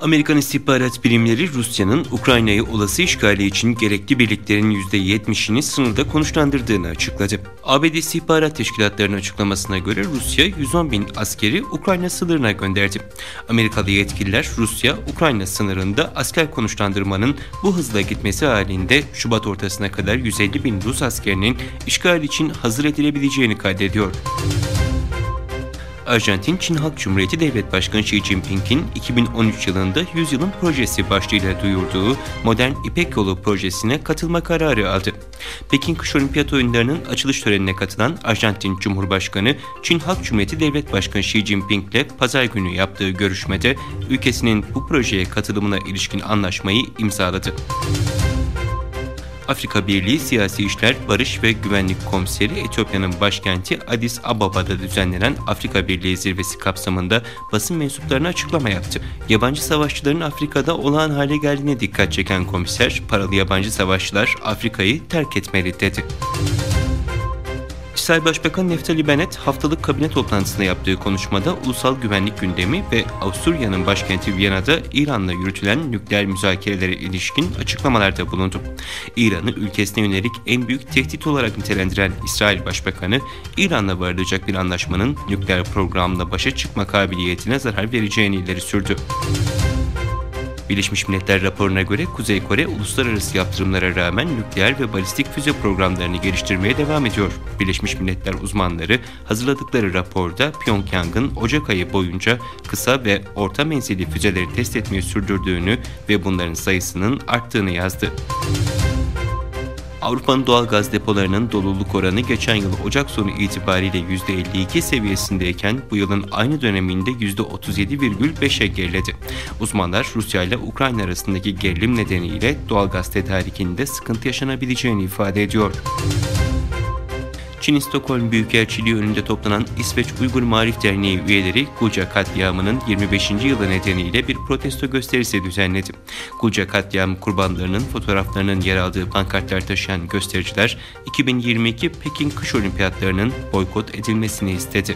Amerikan istihbarat birimleri Rusya'nın Ukrayna'yı olası işgali için gerekli birliklerin %70'ini sınırda konuşlandırdığını açıkladı. ABD istihbarat teşkilatlarının açıklamasına göre Rusya 110 bin askeri Ukrayna sınırına gönderdi. Amerikalı yetkililer Rusya-Ukrayna sınırında asker konuşlandırmanın bu hızla gitmesi halinde Şubat ortasına kadar 150 bin Rus askerinin işgal için hazır edilebileceğini kaydediyor. Arjantin Çin Halk Cumhuriyeti Devlet Başkanı Xi Jinping'in 2013 yılında 100 yılın projesi başlığıyla duyurduğu Modern İpek Yolu projesine katılma kararı aldı. Pekin Kış Olimpiyat Oyunları'nın açılış törenine katılan Arjantin Cumhurbaşkanı Çin Halk Cumhuriyeti Devlet Başkanı Xi Jinping ile pazar günü yaptığı görüşmede ülkesinin bu projeye katılımına ilişkin anlaşmayı imzaladı. Afrika Birliği Siyasi İşler, Barış ve Güvenlik Komiseri Etiyopya'nın başkenti Addis Ababa'da düzenlenen Afrika Birliği zirvesi kapsamında basın mensuplarına açıklama yaptı. Yabancı savaşçıların Afrika'da olağan hale geldiğine dikkat çeken komiser, paralı yabancı savaşçılar Afrika'yı terk etmeli dedi. İsrail Başbakanı Naftali Bennett haftalık kabine toplantısında yaptığı konuşmada ulusal güvenlik gündemi ve Avusturya'nın başkenti Viyana'da İran'la yürütülen nükleer müzakerelere ilişkin açıklamalarda bulundu. İran'ı ülkesine yönelik en büyük tehdit olarak nitelendiren İsrail Başbakanı, İran'la varılacak bir anlaşmanın nükleer programla başa çıkma kabiliyetine zarar vereceğini ileri sürdü. Birleşmiş Milletler raporuna göre Kuzey Kore uluslararası yaptırımlara rağmen nükleer ve balistik füze programlarını geliştirmeye devam ediyor. Birleşmiş Milletler uzmanları hazırladıkları raporda Pyongyang'ın Ocak ayı boyunca kısa ve orta menzilli füzeleri test etmeyi sürdürdüğünü ve bunların sayısının arttığını yazdı. Avrupa'nın doğal gaz depolarının doluluk oranı geçen yıl Ocak sonu itibariyle %52 seviyesindeyken bu yılın aynı döneminde %37,5'e geriledi. Uzmanlar Rusya ile Ukrayna arasındaki gerilim nedeniyle doğal gaz tedarikinde sıkıntı yaşanabileceğini ifade ediyor. Çin'in Stockholm Büyükelçiliği önünde toplanan İsveç Uygur Maarif Derneği üyeleri Guca katliamının 25. yılı nedeniyle bir protesto gösterisi düzenledi. Guca katliamı kurbanlarının fotoğraflarının yer aldığı pankartlar taşıyan göstericiler 2022 Pekin Kış Olimpiyatlarının boykot edilmesini istedi.